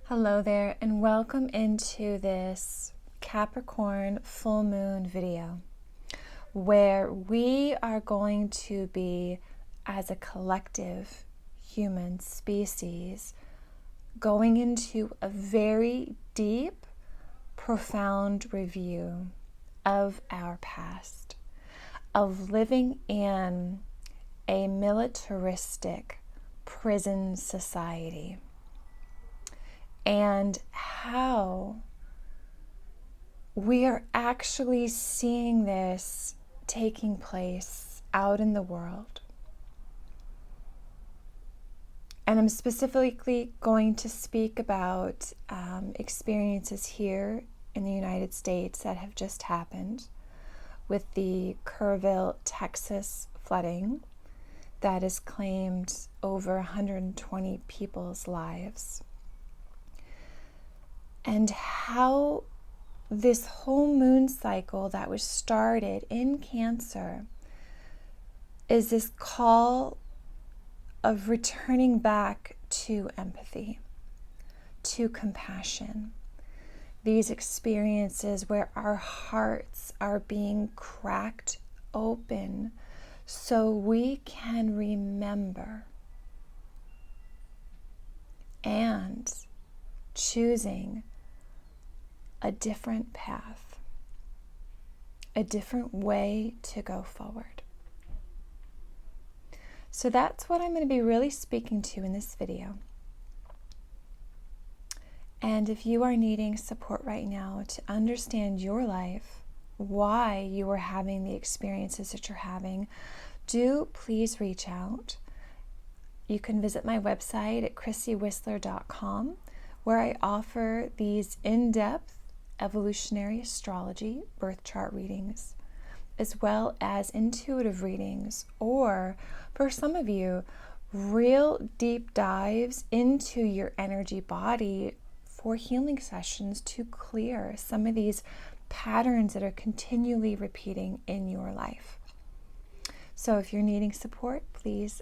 Hello there, and welcome into this Capricorn Full Moon video where we are going to be, as a collective human species, going into a very deep, profound review of our past, of living in a militaristic prison society, and how we are actually seeing this taking place out in the world. And I'm specifically going to speak about experiences here in the United States that have just happened with the Kerrville, Texas flooding that has claimed over 120 people's lives. And how this whole moon cycle that was started in Cancer is this call of returning back to empathy, to compassion. These experiences where our hearts are being cracked open so we can remember and choosing a different path, a different way to go forward. So that's what I'm going to be really speaking to in this video. And if you are needing support right now to understand your life, why you are having the experiences that you're having, do please reach out. You can visit my website at chrissywhistler.com, where I offer these in-depth evolutionary astrology birth chart readings, as well as intuitive readings, or for some of you, real deep dives into your energy body for healing sessions to clear some of these patterns that are continually repeating in your life. So if you're needing support, please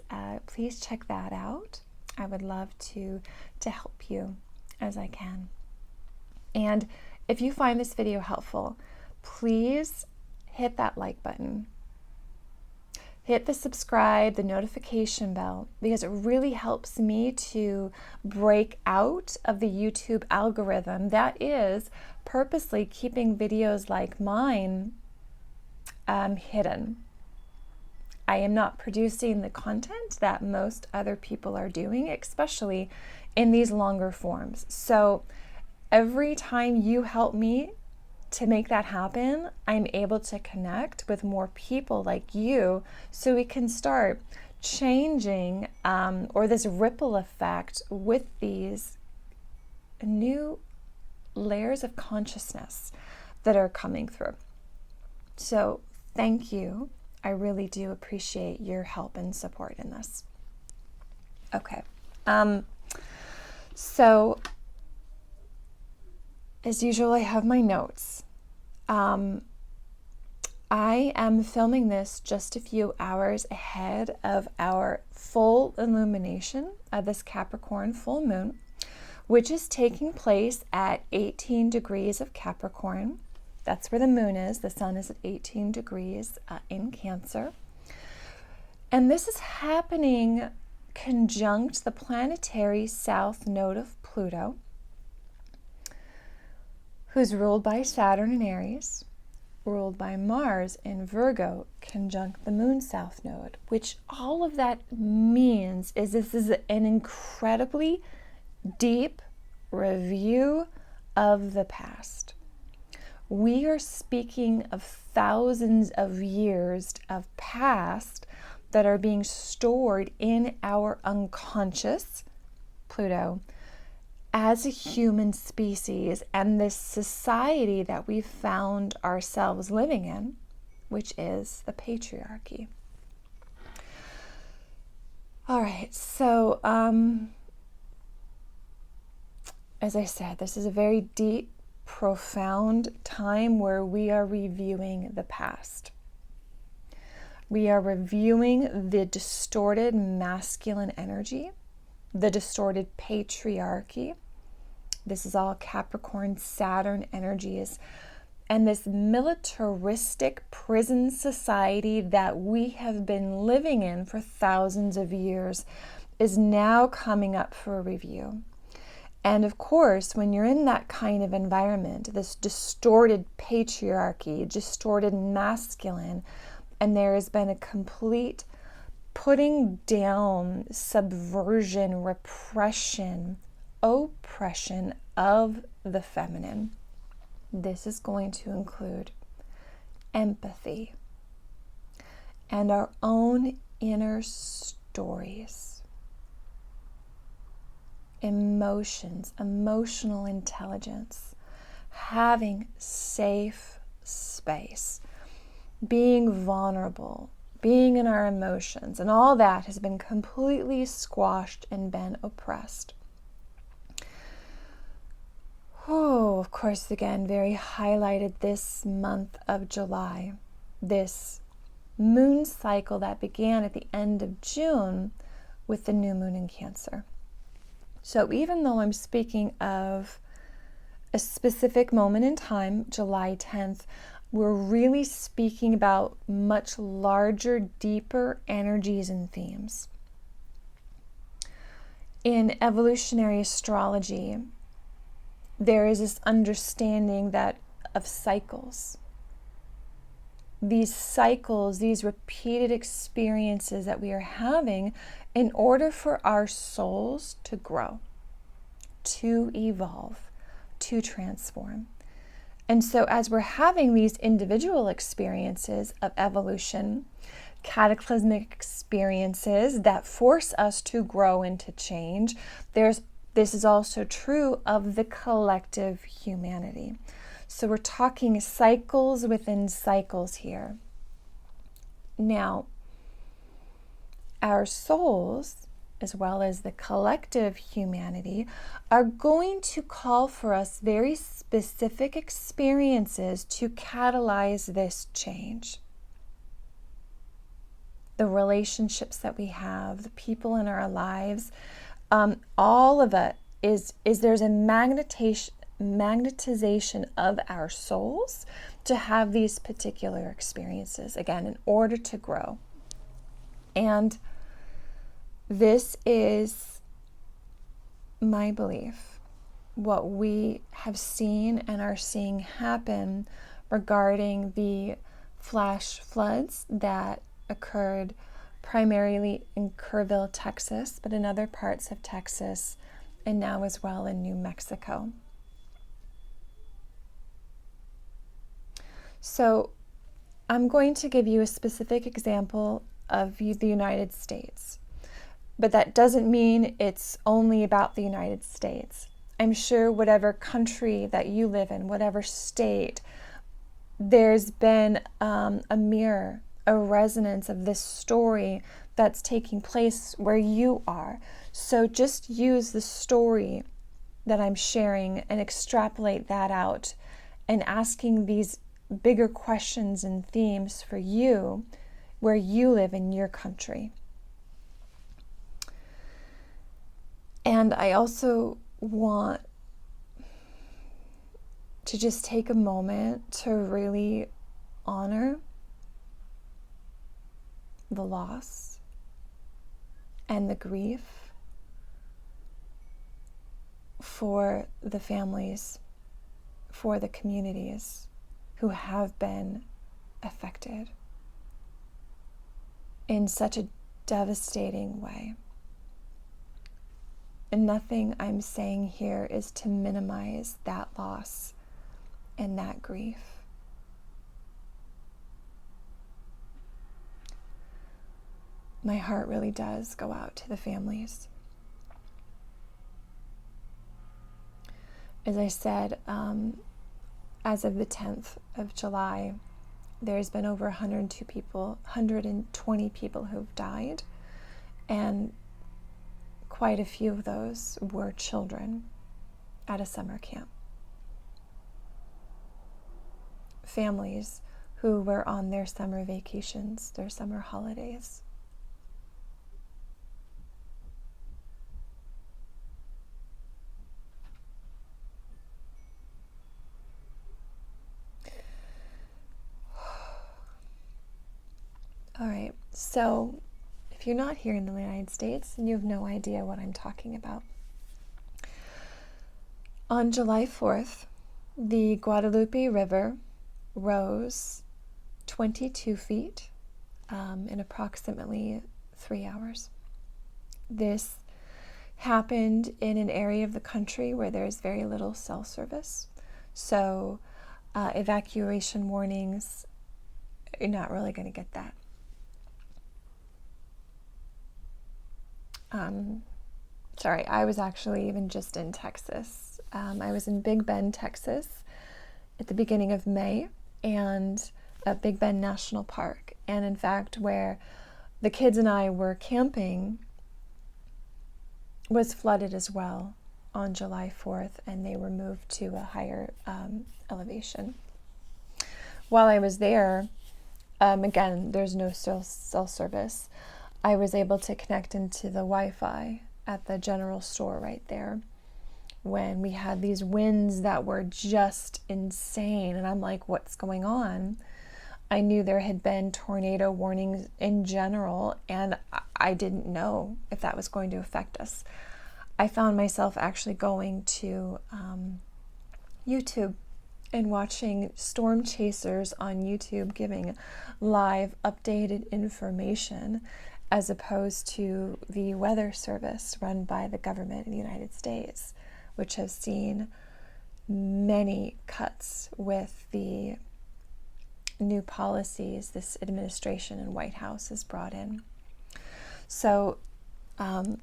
check that out. I would love to help you as I can. And if you find this video helpful, please hit that like button. Hit the subscribe, the notification bell, because it really helps me to break out of the YouTube algorithm that is purposely keeping videos like mine hidden. I am not producing the content that most other people are doing, especially in these longer forms. So every time you help me to make that happen, I'm able to connect with more people like you so we can start changing or this ripple effect with these new layers of consciousness that are coming through. So thank you. I really do appreciate your help and support in this. Okay. So as usual, I have my notes. I am filming this just a few hours ahead of our full illumination of this Capricorn full moon, which is taking place at 18 degrees of Capricorn. That's where the moon is. The sun is at 18 degrees in Cancer. And this is happening conjunct the planetary south node of Pluto, who's ruled by Saturn in Aries, ruled by Mars in Virgo, conjunct the moon south node, which all of that means is this is an incredibly deep review of the past. We are speaking of thousands of years of past that are being stored in our unconscious, Pluto, as a human species, and this society that we've found ourselves living in, which is the patriarchy. All right, so as I said, this is a very deep, profound time where we are reviewing the past. We are reviewing the distorted masculine energy, the distorted patriarchy, This is all Capricorn Saturn energies. And this militaristic prison society that we have been living in for thousands of years is now coming up for a review. And of course, when you're in that kind of environment, this distorted patriarchy, distorted masculine, and there has been a complete putting down, subversion, repression, oppression of the feminine. This is going to include empathy and our own inner stories, emotions, emotional intelligence, having safe space, being vulnerable, being in our emotions, and all that has been completely squashed and been oppressed. Oh, of course, again, very highlighted this month of July, this moon cycle that began at the end of June with the new moon in Cancer. So even though I'm speaking of a specific moment in time, July 10th, we're really speaking about much larger, deeper energies and themes. In evolutionary astrology, there is this understanding that of cycles. These cycles, these repeated experiences that we are having in order for our souls to grow, to evolve, to transform. And so as we're having these individual experiences of evolution, cataclysmic experiences that force us to grow and to change, this is also true of the collective humanity. So we're talking cycles within cycles here. Now, our souls, as well as the collective humanity, are going to call for us very specific experiences to catalyze this change. The relationships that we have, the people in our lives, all of it is there's a magnetization of our souls to have these particular experiences, again, in order to grow. And this is my belief, what we have seen and are seeing happen regarding the flash floods that occurred primarily in Kerrville, Texas, but in other parts of Texas, and now as well in New Mexico. So I'm going to give you a specific example of the United States, but that doesn't mean it's only about the United States. I'm sure whatever country that you live in, whatever state, there's been a mirror, a resonance of this story that's taking place where you are. So just use the story that I'm sharing and extrapolate that out and asking these bigger questions and themes for you where you live in your country. And I also want to just take a moment to really honor the loss and the grief for the families, for the communities who have been affected in such a devastating way. And nothing I'm saying here is to minimize that loss and that grief. My heart really does go out to the families. As I said, as of the 10th of July, there's been over 120 people who've died, and quite a few of those were children at a summer camp. Families who were on their summer vacations, their summer holidays. So if you're not here in the United States, and you have no idea what I'm talking about, on July 4th, the Guadalupe River rose 22 feet in approximately 3 hours. This happened in an area of the country where there's very little cell service. So evacuation warnings, you're not really going to get that. Sorry, I was actually even just in Texas. I was in Big Bend, Texas at the beginning of May, and at Big Bend National Park. And in fact, where the kids and I were camping was flooded as well on July 4th, and they were moved to a higher elevation. While I was there, again, there's no cell service. I was able to connect into the Wi-Fi at the general store right there when we had these winds that were just insane. And I'm like, what's going on? I knew there had been tornado warnings in general, and I didn't know if that was going to affect us. I found myself actually going to YouTube and watching storm chasers on YouTube giving live updated information, as opposed to the weather service run by the government in the United States, which has seen many cuts with the new policies this administration and White House has brought in. So, again,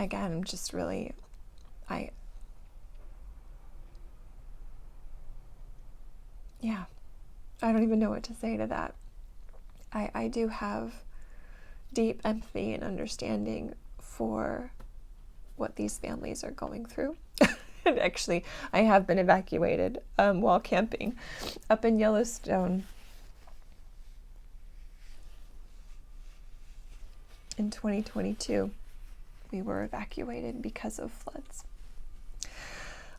I'm just really, I don't even know what to say to that. I do have deep empathy and understanding for what these families are going through. And actually, I have been evacuated while camping up in Yellowstone in 2022. We were evacuated because of floods.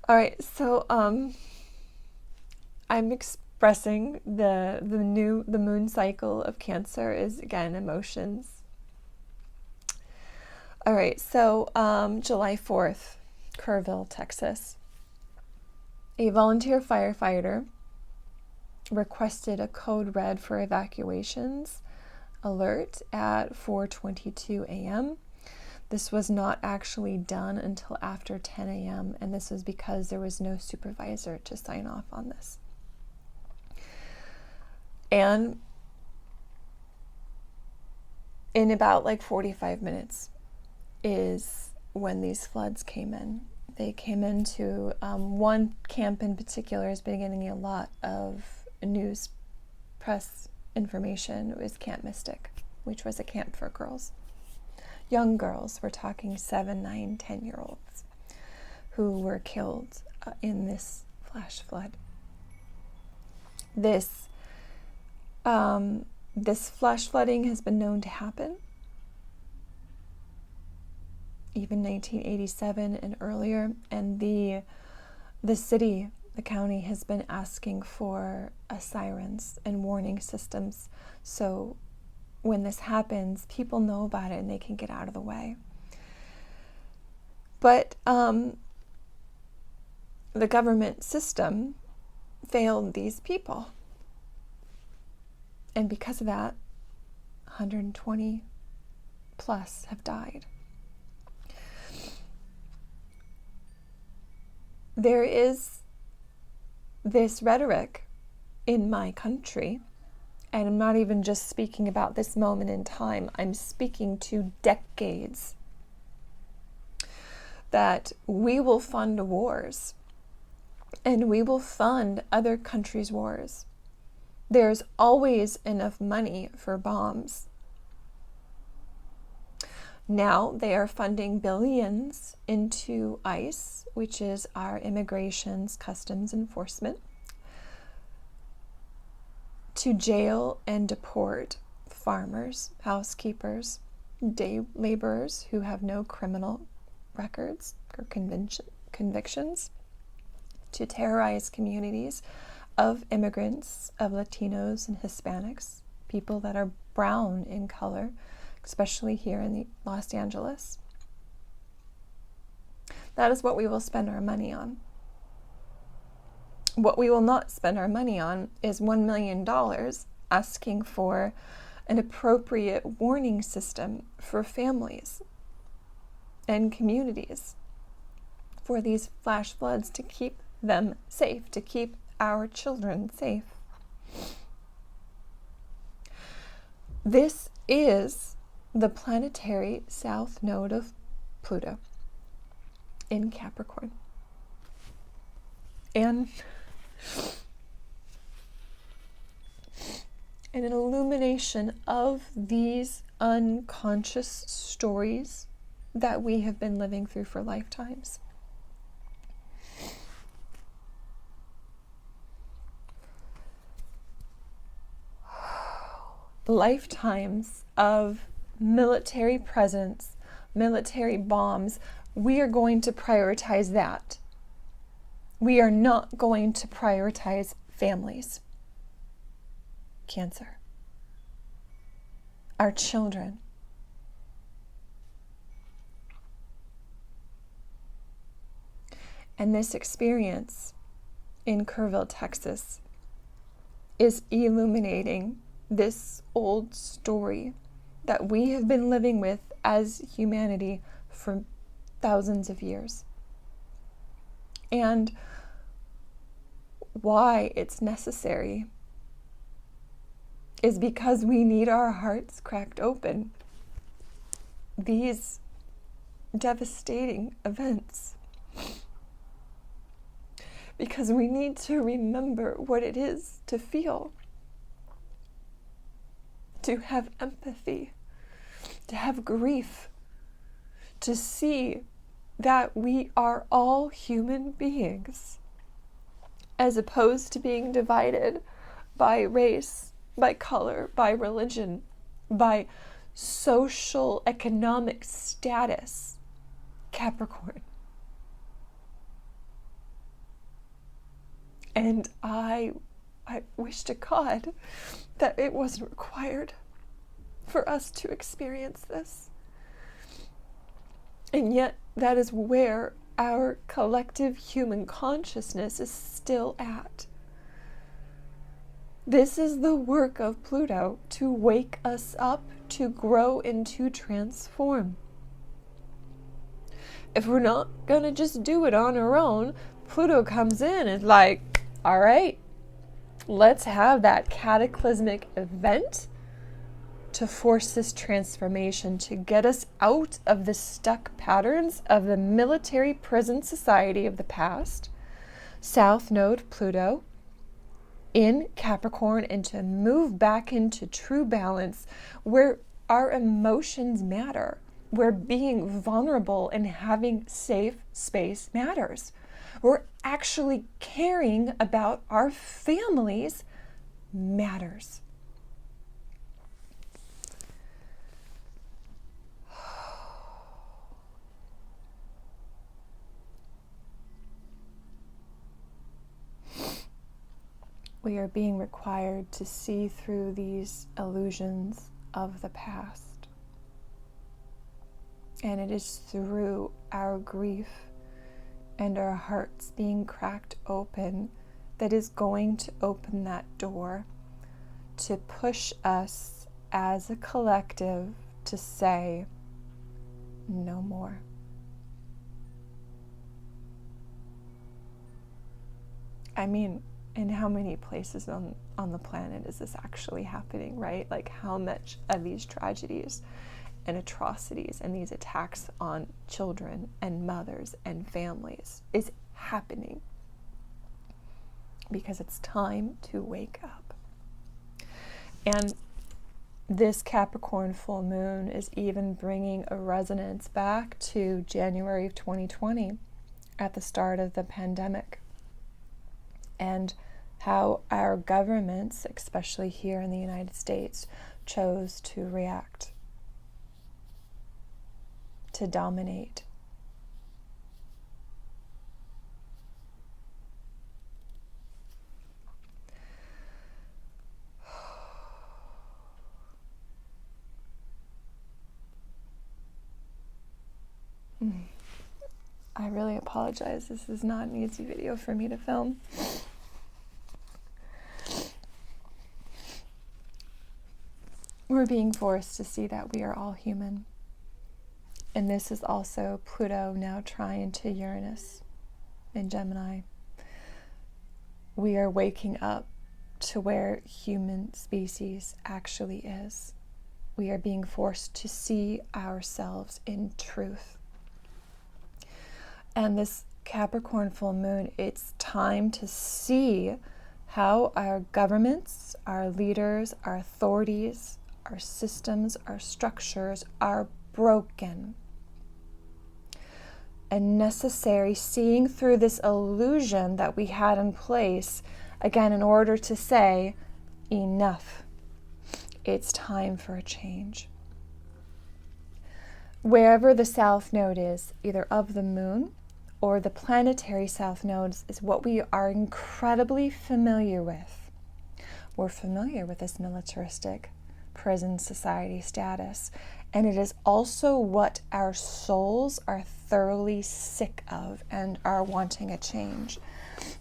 All right, so I'm expressing the moon cycle of Cancer is, again, emotions. All right, so July 4th, Kerrville, Texas. A volunteer firefighter requested a code red for evacuations alert at 4:22 a.m. This was not actually done until after 10 a.m., and this was because there was no supervisor to sign off on this. And in about 45 minutes is when these floods came in. They came into one camp in particular is beginning a lot of news press information. It was Camp Mystic, which was a camp for girls. Young girls, we're talking 7, 9, 10-year-olds who were killed in this flash flood. This flash flooding has been known to happen even 1987 and earlier, and the city, the county, has been asking for sirens and warning systems, so when this happens, people know about it and they can get out of the way. But the government system failed these people, and because of that, 120 plus have died. There is this rhetoric in my country, and I'm not even just speaking about this moment in time, I'm speaking to decades, that we will fund wars and we will fund other countries' wars. There's always enough money for bombs. Now they are funding billions into ICE, which is our Immigration's Customs Enforcement, to jail and deport farmers, housekeepers, day laborers who have no criminal records or convictions, to terrorize communities of immigrants, of Latinos and Hispanics, people that are brown in color, especially here in Los Angeles. That is what we will spend our money on. What we will not spend our money on is $1 million asking for an appropriate warning system for families and communities for these flash floods to keep them safe, to keep our children safe. This is the planetary south node of Pluto in Capricorn. And an illumination of these unconscious stories that we have been living through for lifetimes. Lifetimes of military presence, military bombs. We are going to prioritize that. We are not going to prioritize families. Cancer. Our children. And this experience in Kerrville, Texas, is illuminating this old story that we have been living with as humanity for thousands of years. And why it's necessary is because we need our hearts cracked open. These devastating events. Because we need to remember what it is to feel, to have empathy, to have grief, to see that we are all human beings, as opposed to being divided by race, by color, by religion, by social economic status. Capricorn. And I wish to God that it wasn't required for us to experience this. And yet, that is where our collective human consciousness is still at. This is the work of Pluto, to wake us up, to grow, and to transform. If we're not going to just do it on our own, Pluto comes in and is like, all right, let's have that cataclysmic event to force this transformation, to get us out of the stuck patterns of the military prison society of the past, South Node Pluto in Capricorn, and to move back into true balance where our emotions matter, where being vulnerable and having safe space matters. We're actually caring about our families matters. We are being required to see through these illusions of the past. And it is through our grief and our hearts being cracked open that is going to open that door to push us as a collective to say no more. I mean, in how many places on the planet is this actually happening, right? Like, how much of these tragedies and atrocities and these attacks on children and mothers and families is happening? Because it's time to wake up. And this Capricorn full moon is even bringing a resonance back to January of 2020 at the start of the pandemic, and how our governments, especially here in the United States, chose to react, to dominate. I really apologize. This is not an easy video for me to film. We're being forced to see that we are all human. And this is also Pluto now trine to Uranus in Gemini. We are waking up to where human species actually is. We are being forced to see ourselves in truth. And this Capricorn full moon, it's time to see how our governments, our leaders, our authorities, our systems, our structures are broken. And necessary seeing through this illusion that we had in place, again, in order to say, enough. It's time for a change. Wherever the south node is, either of the moon or the planetary south nodes, is what we are incredibly familiar with. We're familiar with this militaristic prison society status, and it is also what our souls are thoroughly sick of and are wanting a change.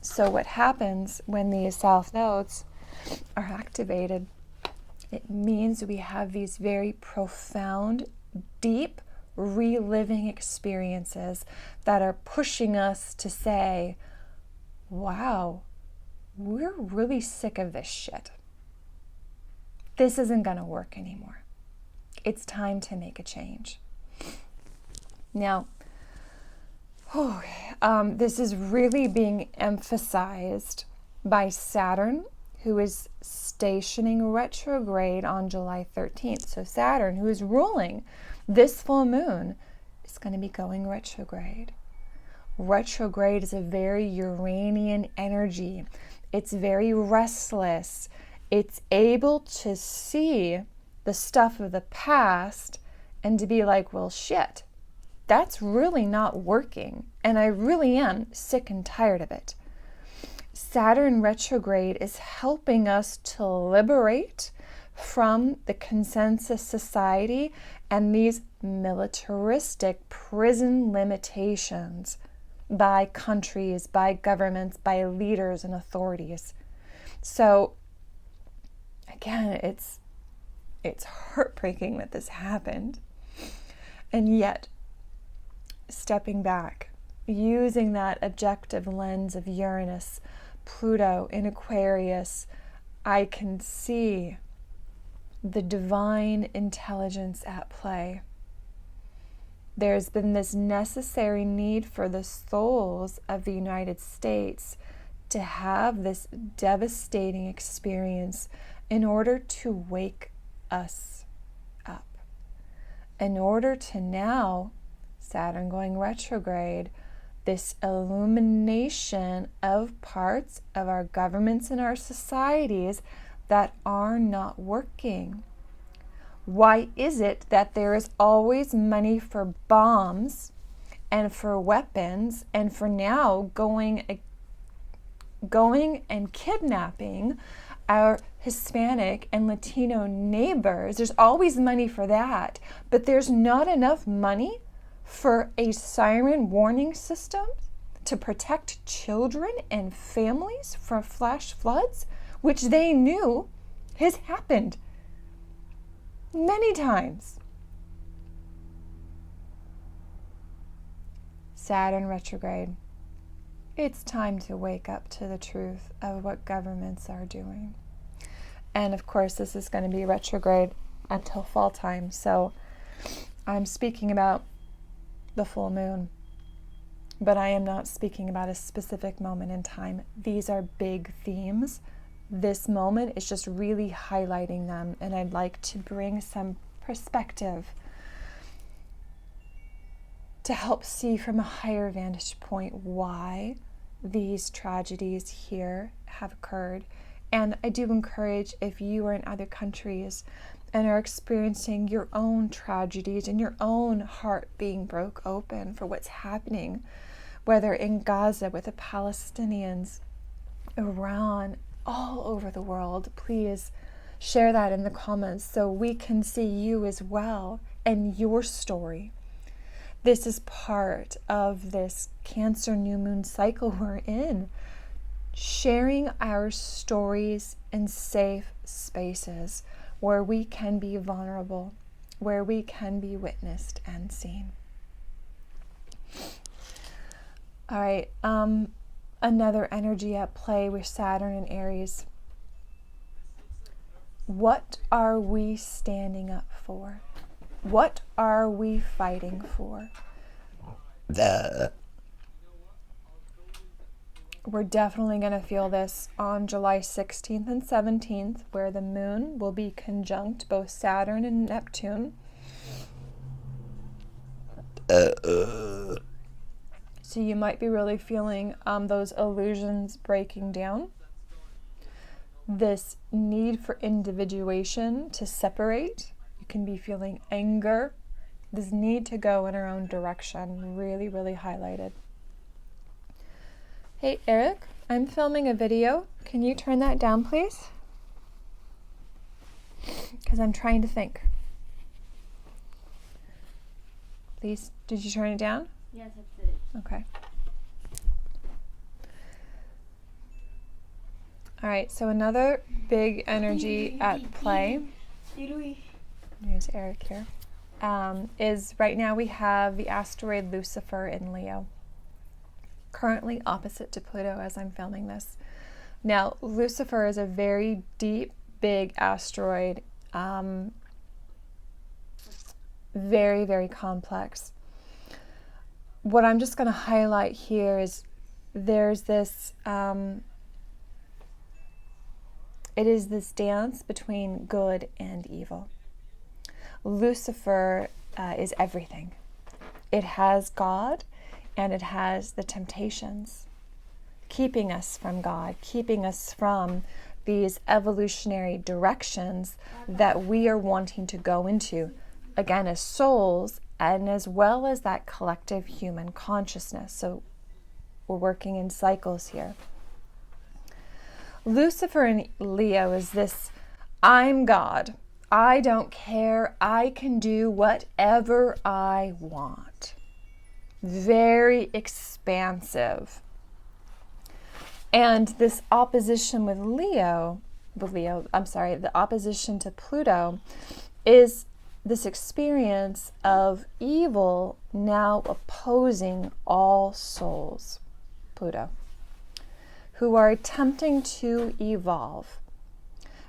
So what happens when these south nodes are activated, it means we have these very profound, deep, reliving experiences that are pushing us to say, wow, we're really sick of this shit. This isn't going to work anymore. It's time to make a change. Now, this is really being emphasized by Saturn, who is stationing retrograde on July 13th. So Saturn, who is ruling this full moon, is going to be going retrograde. Retrograde is a very Uranian energy. It's very restless. It's able to see the stuff of the past and to be like, well, shit, that's really not working. And I really am sick and tired of it. Saturn retrograde is helping us to liberate from the consensus society and these militaristic prison limitations by countries, by governments, by leaders and authorities. So again, it's heartbreaking that this happened. And yet, stepping back, using that objective lens of Uranus, Pluto in Aquarius, I can see the divine intelligence at play. There's been this necessary need for the souls of the United States to have this devastating experience in order to wake us up. In order to now, Saturn going retrograde, this illumination of parts of our governments and our societies that are not working. Why is it that there is always money for bombs and for weapons and for now going and kidnapping our Hispanic and Latino neighbors? There's always money for that, but there's not enough money for a siren warning system to protect children and families from flash floods, which they knew has happened many times. Saturn retrograde. It's time to wake up to the truth of what governments are doing. And of course, this is going to be retrograde until fall time. So I'm speaking about the full moon, but I am not speaking about a specific moment in time. These are big themes. This moment is just really highlighting them, and I'd like to bring some perspective to help see from a higher vantage point why these tragedies here have occurred. And I do encourage, if you are in other countries and are experiencing your own tragedies and your own heart being broke open for what's happening, whether in Gaza with the Palestinians, Iran, all over the world, please share that in the comments so we can see you as well and your story. This is part of this Cancer new moon cycle we're in. Sharing our stories in safe spaces where we can be vulnerable, where we can be witnessed and seen. All right, another energy at play with Saturn and Aries. What are we standing up for? What are we fighting for? We're definitely going to feel this on July 16th and 17th, where the moon will be conjunct both Saturn and Neptune. So you might be really feeling those illusions breaking down. This need for individuation to separate. You can be feeling anger. This need to go in our own direction, really, really highlighted. Hey, Eric, I'm filming a video. Can you turn that down, please? Because I'm trying to think. Please, did you turn it down? Yes, that's it. Okay. All right, so another big energy at play. There's Eric here. Is right now we have the asteroid Lucifer in Leo, currently opposite to Pluto as I'm filming this. Now, Lucifer is a very deep, big asteroid, very, very complex. What I'm just going to highlight here is there's this, it is this dance between good and evil. Lucifer is everything. It has God and it has the temptations, keeping us from God, keeping us from these evolutionary directions that we are wanting to go into, again, as souls, and as well as that collective human consciousness. So we're working in cycles here. Lucifer in Leo is this, I'm God. I don't care. I can do whatever I want. Very expansive. And this opposition with the opposition to Pluto is this experience of evil now opposing all souls, Pluto, who are attempting to evolve,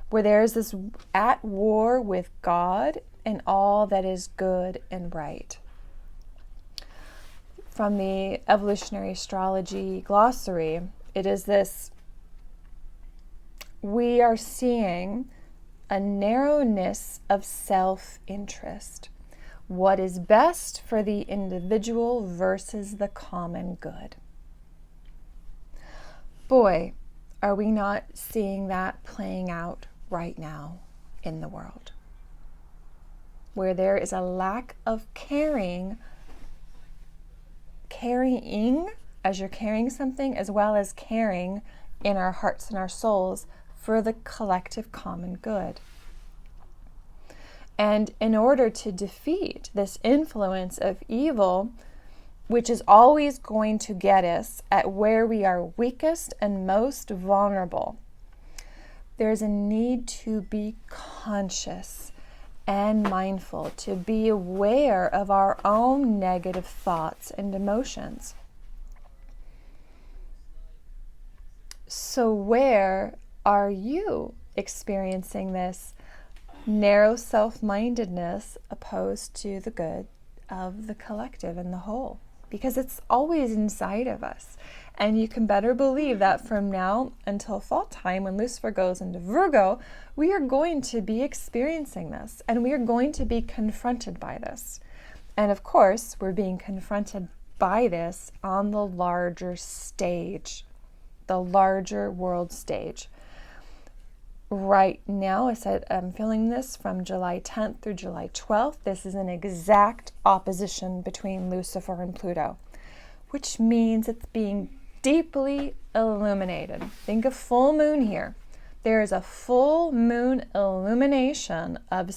where there is this at war with God and all that is good and right. From the evolutionary astrology glossary, it is this, we are seeing a narrowness of self-interest. What is best for the individual versus the common good. Boy, are we not seeing that playing out right now in the world, where there is a lack of carrying as you're carrying something, as well as caring in our hearts and our souls for the collective common good. And in order to defeat this influence of evil, which is always going to get us at where we are weakest and most vulnerable, there's a need to be conscious and mindful, to be aware of our own negative thoughts and emotions. So where are you experiencing this narrow self-mindedness opposed to the good of the collective and the whole? Because it's always inside of us. And you can better believe that from now until fall time, when Lucifer goes into Virgo, we are going to be experiencing this, and we are going to be confronted by this. And of course, we're being confronted by this on the larger stage, the larger world stage. Right now, I said I'm feeling this from July 10th through July 12th. This is an exact opposition between Lucifer and Pluto, which means it's being deeply illuminated. Think of full moon here. There is a full moon illumination of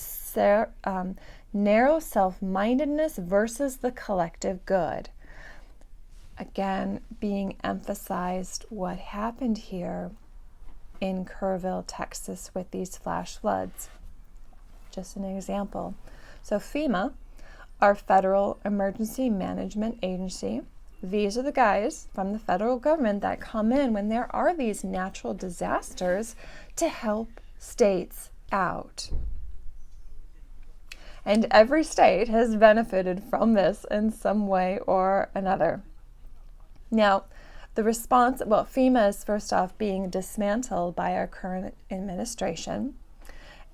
Narrow self-mindedness versus the collective good. Again, being emphasized what happened here in Kerrville, Texas with these flash floods. Just an example. So FEMA, our Federal Emergency Management Agency, these are the guys from the federal government that come in when there are these natural disasters to help states out. And every state has benefited from this in some way or another. Now, the response, well, FEMA is first off being dismantled by our current administration.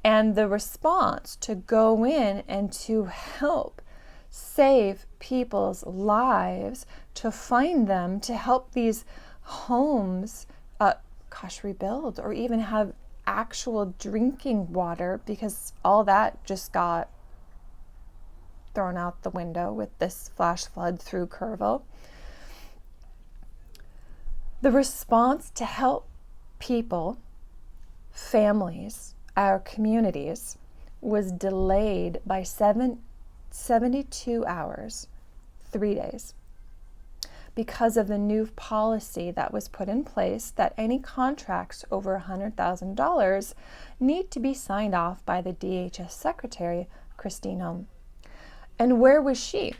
And the response to go in and to help save people's lives, to find them, to help these homes, rebuild, or even have actual drinking water, because all that just got thrown out the window with this flash flood through Kerrville. The response to help people, families, our communities, was delayed by 72 hours, 3 days, because of the new policy that was put in place that any contracts over $100,000 need to be signed off by the DHS Secretary, Christine Home. And where was she?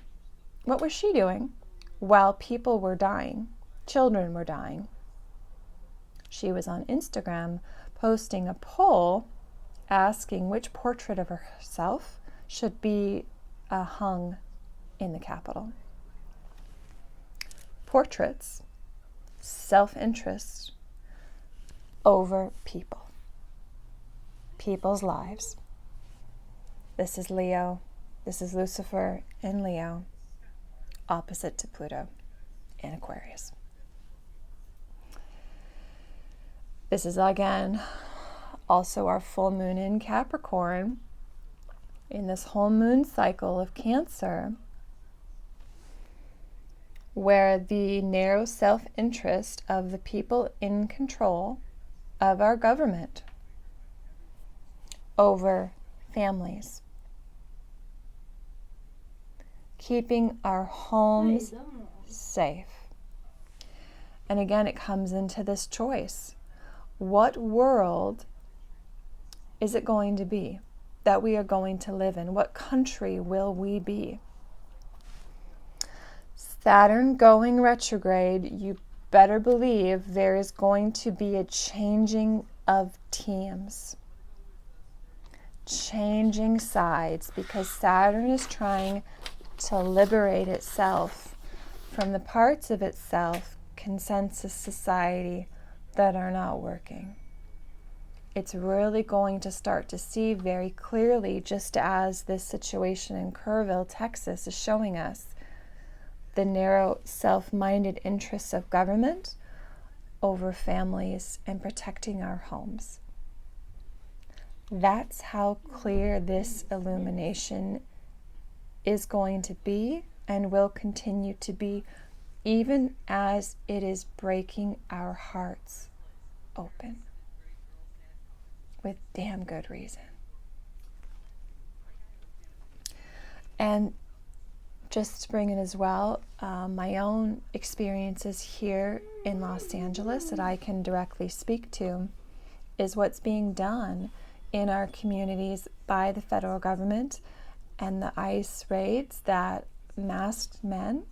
What was she doing while people were dying? Children were dying. She was on Instagram posting a poll asking which portrait of herself should be hung in the Capitol. Portraits, self-interest over people, people's lives. This is Leo. This is Lucifer in Leo, opposite to Pluto in Aquarius. This is, again, also our full moon in Capricorn in this whole moon cycle of Cancer, where the narrow self-interest of the people in control of our government over families, keeping our homes safe. And again, it comes into this choice. What world is it going to be that we are going to live in? What country will we be? Saturn going retrograde, you better believe there is going to be a changing of teams, changing sides, because Saturn is trying to liberate itself from the parts of itself, consensus society, that are not working. It's really going to start to see very clearly, just as this situation in Kerrville, Texas is showing us, the narrow self-minded interests of government over families and protecting our homes. That's how clear this illumination is going to be and will continue to be, even as it is breaking our hearts open with damn good reason. And just to bring in as well, my own experiences here in Los Angeles that I can directly speak to is what's being done in our communities by the federal government and the ICE raids that masked men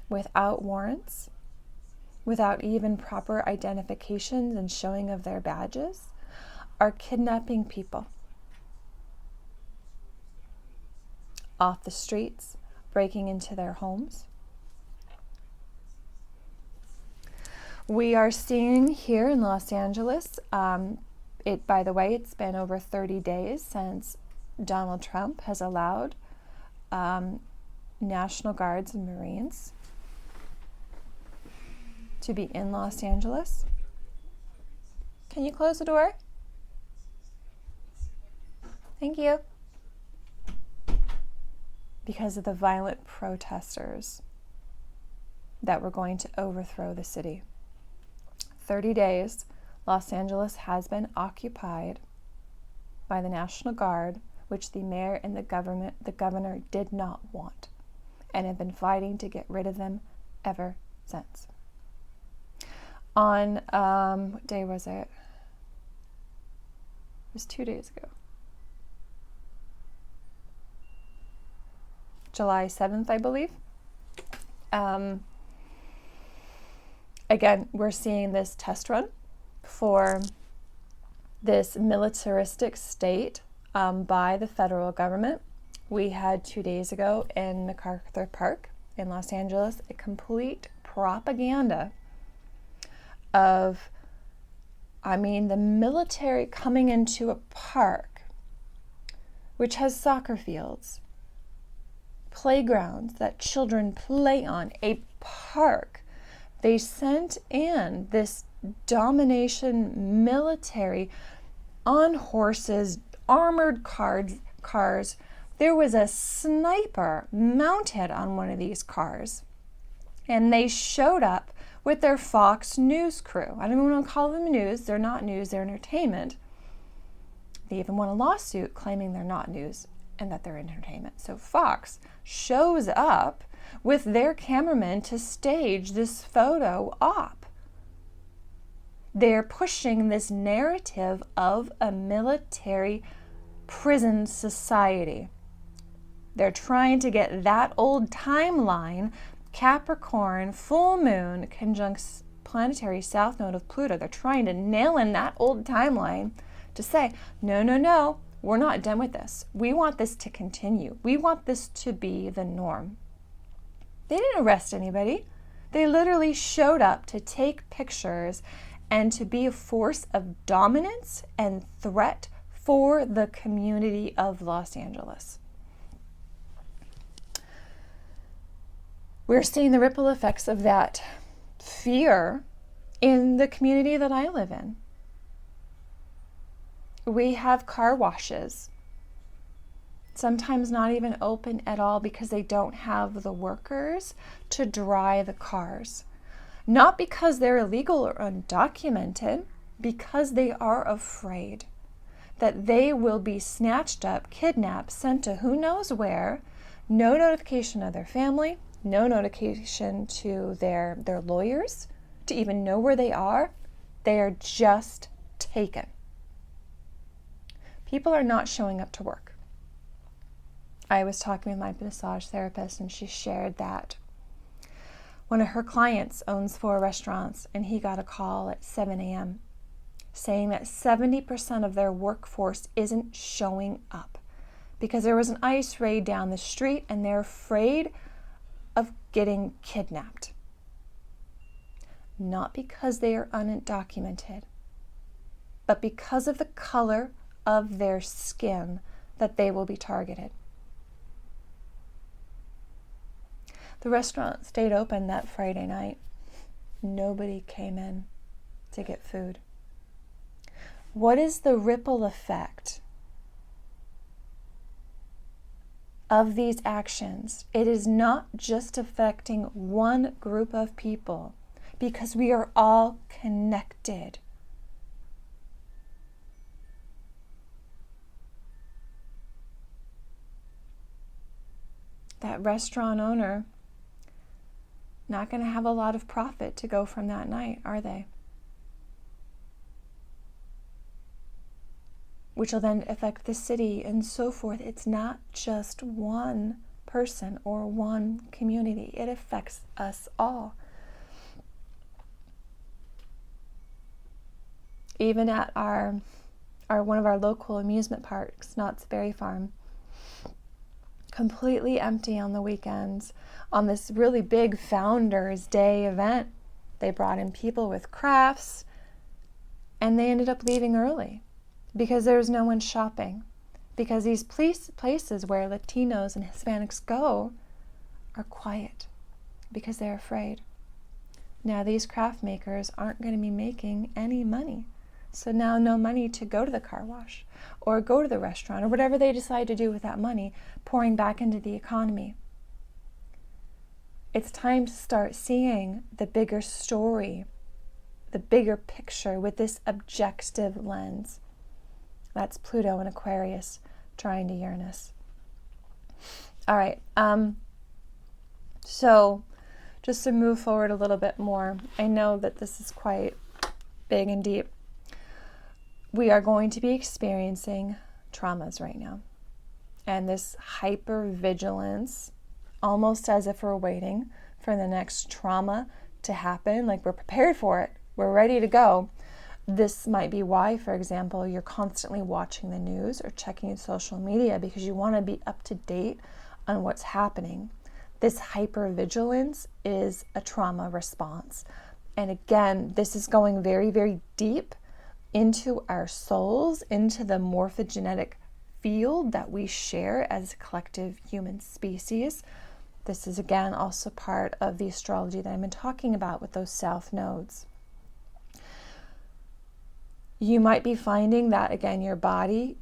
without warrants, without even proper identifications and showing of their badges, are kidnapping people off the streets, breaking into their homes. We are seeing here in Los Angeles, by the way, it's been over 30 days since Donald Trump has allowed National Guards and Marines to be in Los Angeles. Can you close the door? Thank you. Because of the violent protesters that were going to overthrow the city. 30 days, Los Angeles has been occupied by the National Guard which the mayor and the governor did not want, and have been fighting to get rid of them ever since. On, what day was it? It was 2 days ago. July 7th, I believe. Again, we're seeing this test run for this militaristic state by the federal government. We had 2 days ago in MacArthur Park in Los Angeles a complete propaganda of, the military coming into a park which has soccer fields, playgrounds that children play on, a park. They sent in this domination military on horses, armored cars. There was a sniper mounted on one of these cars, and they showed up with their Fox News crew. I don't even want to call them news. They're not news, they're entertainment. They even won a lawsuit claiming they're not news and that they're entertainment. So Fox shows up with their cameramen to stage this photo op. They're pushing this narrative of a military prison society. They're trying to get that old timeline, Capricorn Full Moon conjunct planetary south node of Pluto. They're trying to nail in that old timeline to say, no, we're not done with this. We want this to continue. We want this to be the norm. They didn't arrest anybody. They literally showed up to take pictures and to be a force of dominance and threat for the community of Los Angeles. We're seeing the ripple effects of that fear in the community that I live in. We have car washes, sometimes not even open at all because they don't have the workers to dry the cars. Not because they're illegal or undocumented, because they are afraid that they will be snatched up, kidnapped, sent to who knows where, no notification of their family, no notification to their lawyers to even know where they are. They are just taken. People are not showing up to work. I was talking with my massage therapist, and she shared that one of her clients owns 4 restaurants, and he got a call at 7 a.m. saying that 70% of their workforce isn't showing up because there was an ICE raid down the street and they're afraid of getting kidnapped. Not because they are undocumented, but because of the color of their skin that they will be targeted. The restaurant stayed open that Friday night. Nobody came in to get food. What is the ripple effect of these actions? It is not just affecting one group of people because we are all connected. That restaurant owner not going to have a lot of profit to go from that night, are they? Which will then affect the city and so forth. It's not just one person or one community. It affects us all. Even at our one of our local amusement parks, Knott's Berry Farm, completely empty on the weekends. On this really big Founders Day event, they brought in people with crafts, and they ended up leaving early because there's no one shopping. Because these places where Latinos and Hispanics go are quiet because they're afraid. Now these craft makers aren't going to be making any money. So now no money to go to the car wash or go to the restaurant or whatever they decide to do with that money, pouring back into the economy. It's time to start seeing the bigger story, the bigger picture with this objective lens. That's Pluto and Aquarius trying to Uranus. All right. So just to move forward a little bit more, I know that this is quite big and deep. We are going to be experiencing traumas right now. And this hypervigilance, almost as if we're waiting for the next trauma to happen, like we're prepared for it, we're ready to go. This might be why, for example, you're constantly watching the news or checking social media because you want to be up to date on what's happening. This hypervigilance is a trauma response. And again, this is going very, very deep into our souls, into the morphogenetic field that we share as a collective human species. This is again also part of the astrology that I've been talking about with those south nodes. You might be finding that again your body,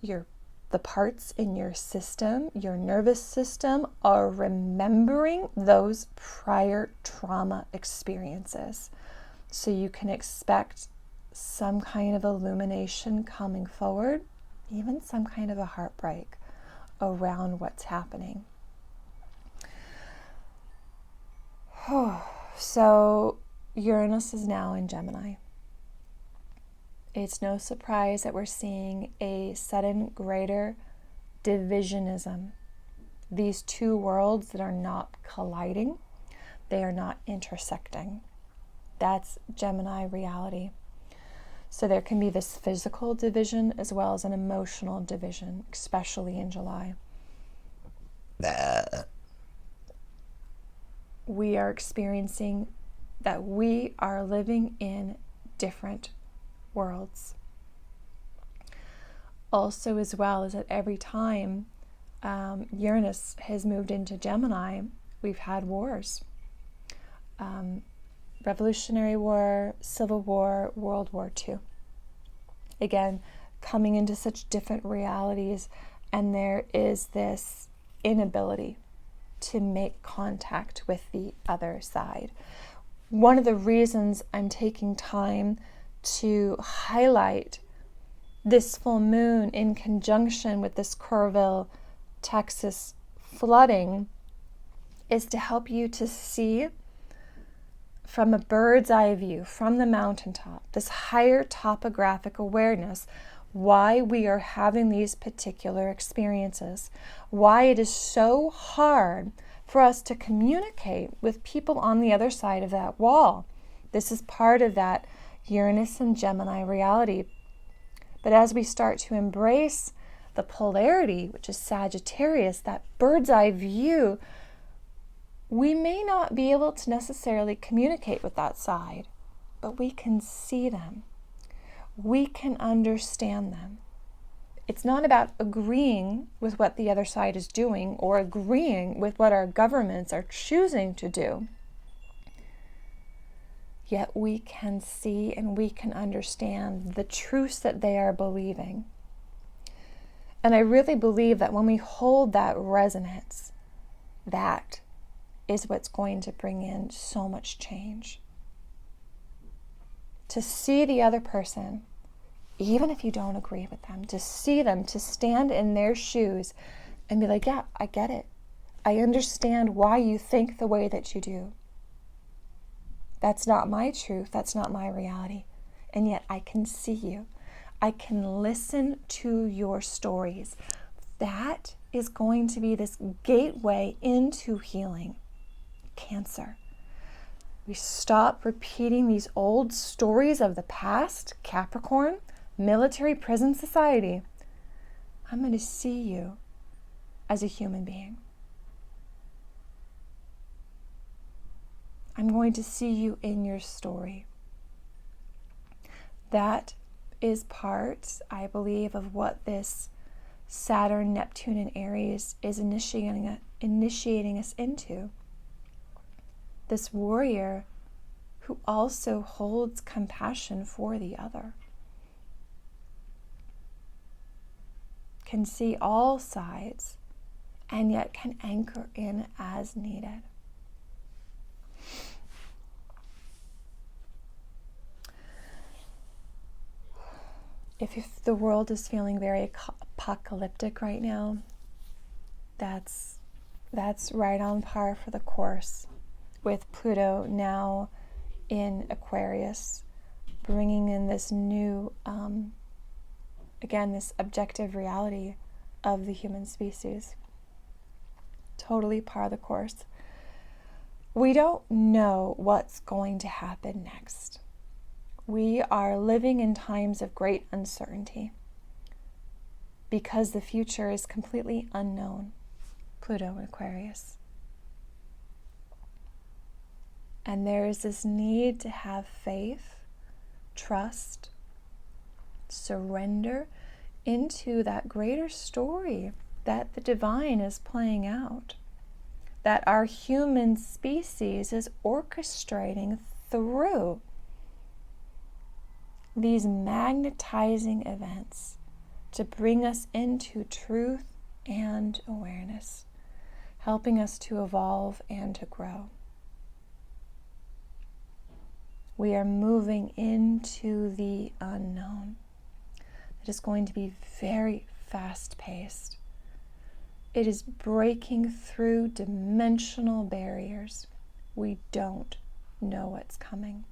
the parts in your system, your nervous system are remembering those prior trauma experiences. So you can expect some kind of illumination coming forward, even some kind of a heartbreak around what's happening. So Uranus is now in Gemini. It's no surprise that we're seeing a sudden greater divisionism. These two worlds that are not colliding, they are not intersecting. That's Gemini reality. So there can be this physical division as well as an emotional division, especially in July. We are experiencing that we are living in different worlds. Also, as well, is that every time Uranus has moved into Gemini, we've had wars. Revolutionary War, Civil War, World War II. Again, coming into such different realities, and there is this inability to make contact with the other side. One of the reasons I'm taking time to highlight this full moon in conjunction with this Kerrville, Texas flooding is to help you to see from a bird's eye view, from the mountaintop, this higher topographic awareness, why we are having these particular experiences, why it is so hard for us to communicate with people on the other side of that wall. This is part of that Uranus and Gemini reality. But as we start to embrace the polarity, which is Sagittarius, that bird's eye view, we may not be able to necessarily communicate with that side, but we can see them. We can understand them. It's not about agreeing with what the other side is doing or agreeing with what our governments are choosing to do. Yet we can see and we can understand the truths that they are believing. And I really believe that when we hold that resonance, that is what's going to bring in so much change. To see the other person, even if you don't agree with them, to see them, to stand in their shoes and be like, yeah, I get it. I understand why you think the way that you do. That's not my truth. That's not my reality. And yet I can see you. I can listen to your stories. That is going to be this gateway into healing. Cancer. We stop repeating these old stories of the past. Capricorn, military prison society. I'm going to see you as a human being. I'm going to see you in your story. That is part, I believe, of what this Saturn, Neptune, and Aries is initiating us into. This warrior who also holds compassion for the other. Can see all sides and yet can anchor in as needed. If the world is feeling very apocalyptic right now, that's right on par for the course, with Pluto now in Aquarius, bringing in this new, again, this objective reality of the human species. Totally par the course. We don't know what's going to happen next. We are living in times of great uncertainty because the future is completely unknown. Pluto in Aquarius. And there is this need to have faith, trust, surrender into that greater story that the divine is playing out, that our human species is orchestrating through these magnetizing events to bring us into truth and awareness, helping us to evolve and to grow. We are moving into the unknown. It is going to be very fast-paced. It is breaking through dimensional barriers. We don't know what's coming.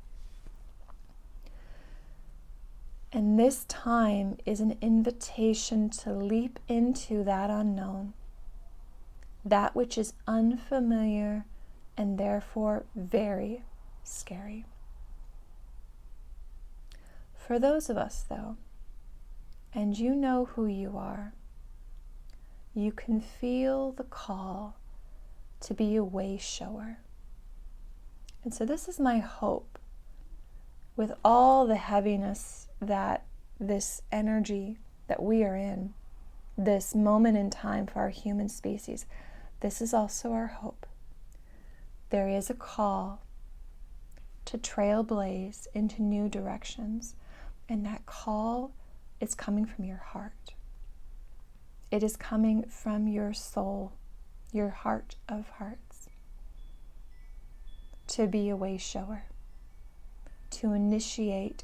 And this time is an invitation to leap into that unknown, that which is unfamiliar and therefore very scary. For those of us, though, and you know who you are, you can feel the call to be a way shower. And so this is my hope, with all the heaviness that this energy that we are in, this moment in time for our human species, this is also our hope. There is a call to trailblaze into new directions, and that call is coming from your heart. It is coming from your soul, your heart of hearts, to be a way shower, to initiate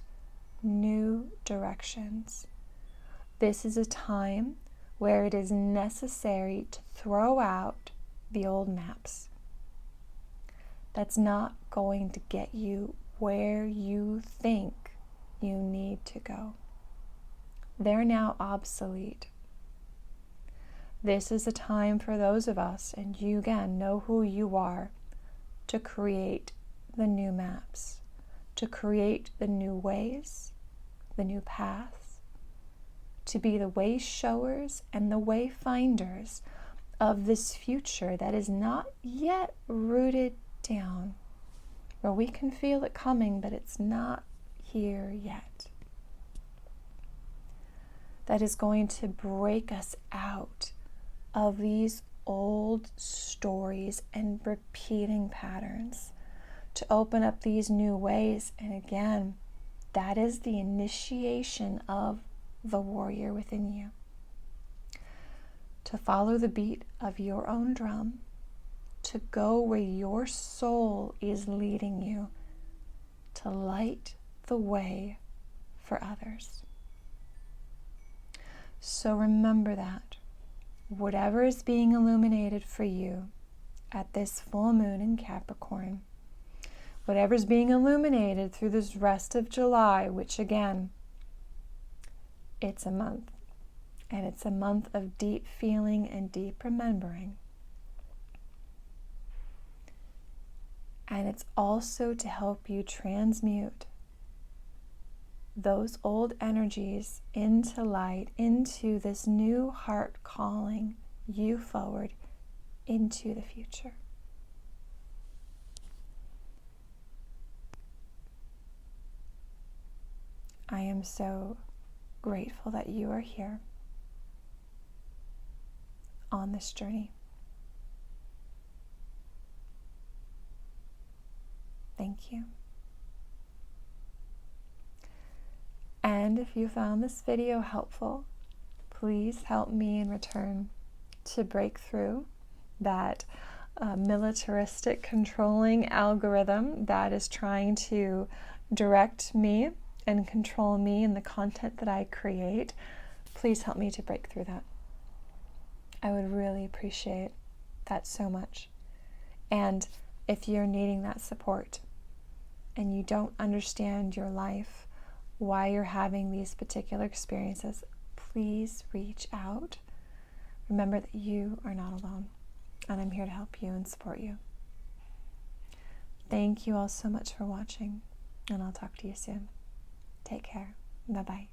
new directions. This is a time where it is necessary to throw out the old maps. That's not going to get you where you think you need to go. They're now obsolete. This is a time for those of us, and you again know who you are, to create the new maps, to create the new ways, the new paths, to be the way showers and the way finders of this future that is not yet rooted down, where we can feel it coming, but it's not here yet. That is going to break us out of these old stories and repeating patterns, to open up these new ways. And again, that is the initiation of the warrior within you. To follow the beat of your own drum, to go where your soul is leading you, to light the way for others. So remember that whatever is being illuminated for you at this full moon in Capricorn, whatever's being illuminated through this rest of July, which again, it's a month, and it's a month of deep feeling and deep remembering. And it's also to help you transmute those old energies into light, into this new heart calling you forward into the future. I am so grateful that you are here on this journey. Thank you. And if you found this video helpful, please help me in return to break through that militaristic controlling algorithm that is trying to direct me and control me and the content that I create, please help me to break through that. I would really appreciate that so much. And if you're needing that support and you don't understand your life, why you're having these particular experiences, please reach out. Remember that you are not alone, and I'm here to help you and support you. Thank you all so much for watching, and I'll talk to you soon. Take care. Bye-bye.